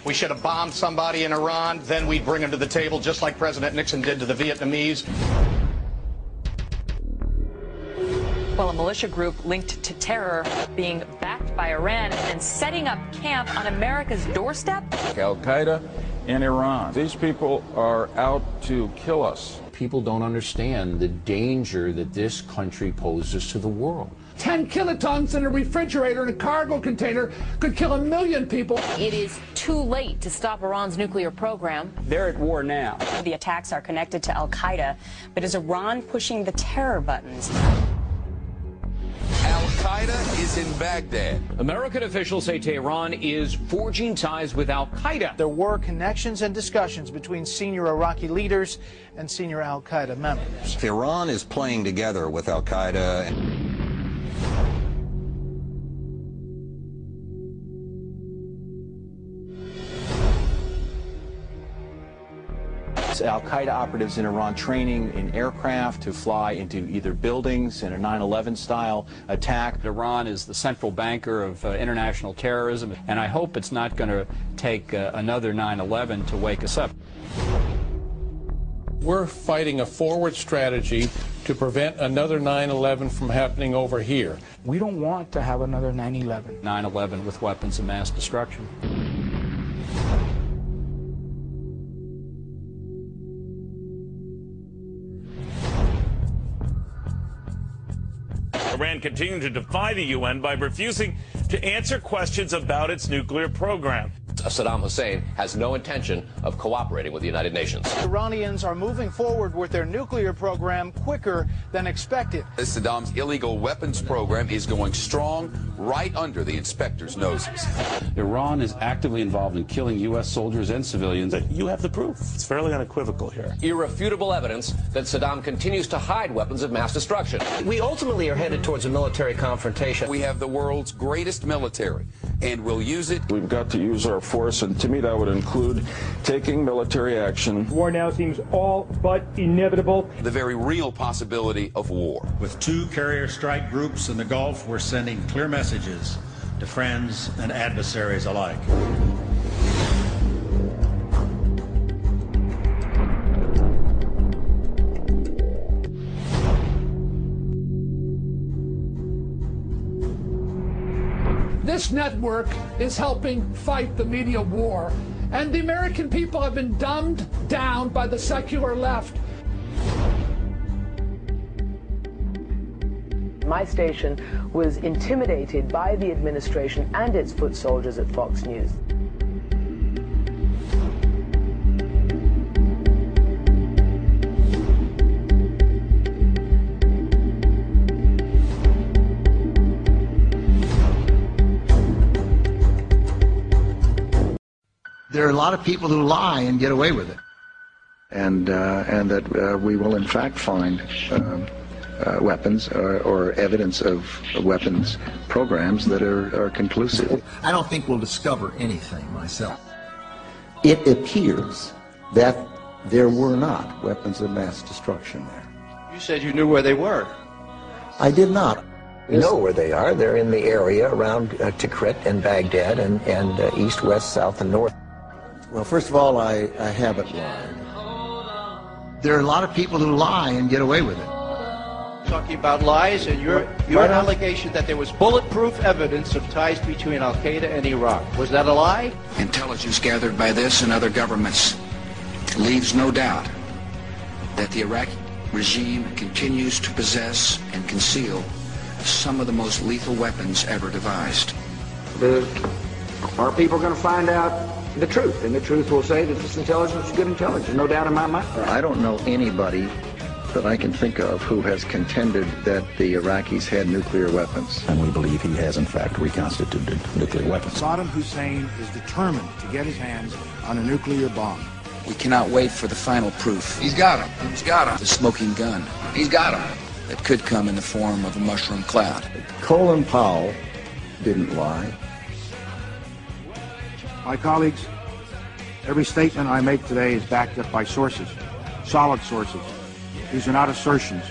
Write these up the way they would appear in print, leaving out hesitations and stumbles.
We should have bombed somebody in Iran, then we'd bring them to the table just like President Nixon did to the Vietnamese. Well, a militia group linked to terror being backed by Iran and setting up camp on America's doorstep. Al-Qaeda in Iran. These people are out to kill us. People don't understand the danger that this country poses to the world. 10 kilotons in a refrigerator in a cargo container could kill 1 million people. It is too late to stop Iran's nuclear program. They're at war now. The attacks are connected to Al-Qaeda, but is Iran pushing the terror buttons? Al-Qaeda is in Baghdad. American officials say Tehran is forging ties with Al-Qaeda. There were connections and discussions between senior Iraqi leaders and senior Al-Qaeda members. Iran is playing together with Al-Qaeda. Al-Qaeda operatives in Iran training in aircraft to fly into either buildings in a 9/11 style attack. Iran is the central banker of international terrorism, and I hope it's not going to take another 9/11 to wake us up. We're fighting a forward strategy to prevent another 9/11 from happening over here. We don't want to have another 9/11. 9/11 with weapons of mass destruction. Iran continued to defy the UN by refusing to answer questions about its nuclear program. Saddam Hussein has no intention of cooperating with the United Nations. Iranians are moving forward with their nuclear program quicker than expected. Saddam's illegal weapons program is going strong right under the inspectors' noses. Iran is actively involved in killing U.S. soldiers and civilians. You have the proof. It's fairly unequivocal here. Irrefutable evidence that Saddam continues to hide weapons of mass destruction. We ultimately are headed towards a military confrontation. We have the world's greatest military, and we'll use it. We've got to use our force, and to me that would include taking military action. War now seems all but inevitable. The very real possibility of war. With 2 carrier strike groups in the Gulf, we're sending clear messages to friends and adversaries alike. This network is helping fight the media war, and the American people have been dumbed down by the secular left. My station was intimidated by the administration and its foot soldiers at Fox News. There are a lot of people who lie and get away with it, and that we will in fact find weapons or evidence of weapons programs that are conclusive. I don't think we'll discover anything myself. It appears that there were not weapons of mass destruction there. You said you knew where they were. I did not. We know where they are. They're in the area around Tikrit and Baghdad and east, west, south, and north. Well, first of all, I haven't lied. There are a lot of people who lie and get away with it. Talking about lies and your allegation that there was bulletproof evidence of ties between Al-Qaeda and Iraq. Was that a lie? Intelligence gathered by this and other governments leaves no doubt that the Iraqi regime continues to possess and conceal some of the most lethal weapons ever devised. Are people going to find out the truth? And the truth will say that this intelligence is good intelligence, no doubt in my mind. I don't know anybody that I can think of who has contended that the Iraqis had nuclear weapons. And we believe he has in fact reconstituted nuclear weapons. Saddam Hussein is determined to get his hands on a nuclear bomb. We cannot wait for the final proof. He's got him. He's got him. The smoking gun. He's got him. That could come in the form of a mushroom cloud. Colin Powell didn't lie. My colleagues, every statement I make today is backed up by sources, solid sources. These are not assertions.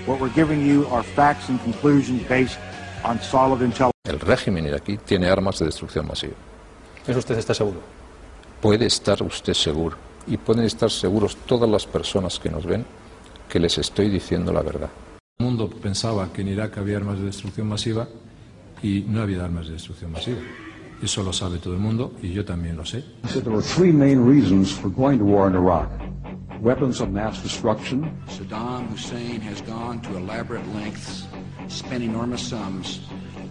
What we're giving you are facts and conclusions based on solid intelligence. El régimen iraquí tiene armas de destrucción masiva. ¿Eso usted está seguro? Puede estar usted seguro, y pueden estar seguros todas las personas que nos ven, que les estoy diciendo la verdad. El mundo pensaba que en Irak había armas de destrucción masiva y no había armas de destrucción masiva. Eso lo sabe todo el mundo y yo también lo sé. There were three main reasons for going to war in Iraq. Weapons of mass destruction. Saddam Hussein has gone to elaborate lengths, spent enormous sums,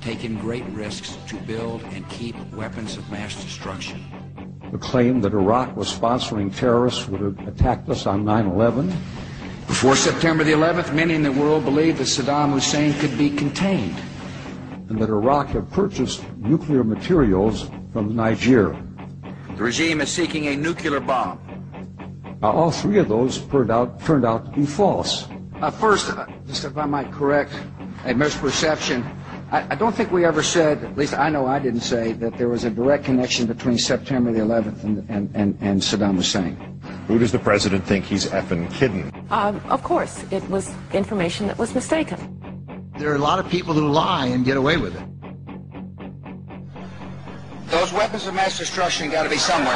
taken great risks to build and keep weapons of mass destruction. The claim that Iraq was sponsoring terrorists who had attacked us on 9/11. Before September the 11th, many in the world believed that Saddam Hussein could be contained. And that Iraq had purchased nuclear materials from Nigeria. The regime is seeking a nuclear bomb. All three of those turned out to be false. First, just if I might correct a misperception, I don't think we ever said, at least I know I didn't say, that there was a direct connection between September the 11th and Saddam Hussein. Who does the president think he's effing kidding? Of course, it was information that was mistaken. There are a lot of people who lie and get away with it. Those weapons of mass destruction got to be somewhere.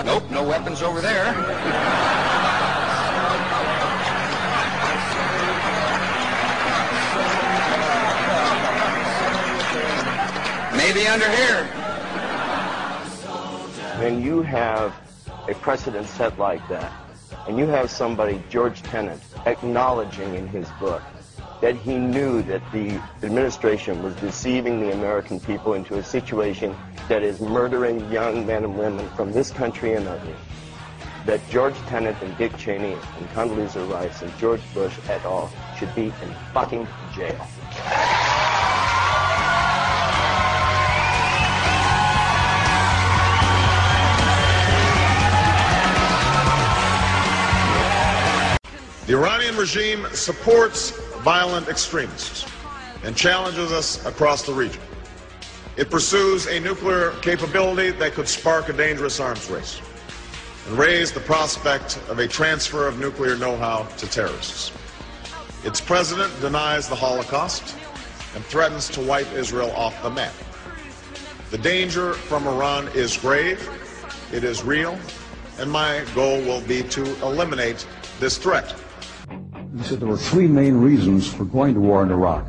Nope, no weapons over there. Maybe under here. When you have a precedent set like that, and you have somebody, George Tenet, acknowledging in his book that he knew that the administration was deceiving the American people into a situation that is murdering young men and women from this country and others, that George Tenet and Dick Cheney and Condoleezza Rice and George Bush et al. Should be in fucking jail. The Iranian regime supports violent extremists and challenges us across the region. It pursues a nuclear capability that could spark a dangerous arms race and raise the prospect of a transfer of nuclear know-how to terrorists. Its president denies the Holocaust and threatens to wipe Israel off the map. The danger from Iran is grave, it is real, and my goal will be to eliminate this threat. He said there were three main reasons for going to war in Iraq.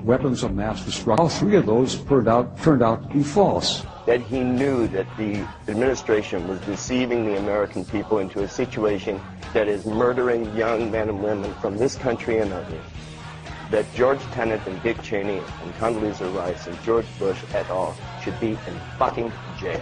Weapons of mass destruction. All three of those turned out to be false. That he knew that the administration was deceiving the American people into a situation that is murdering young men and women from this country and others. That George Tenet and Dick Cheney and Condoleezza Rice and George Bush et al. Should be in fucking jail.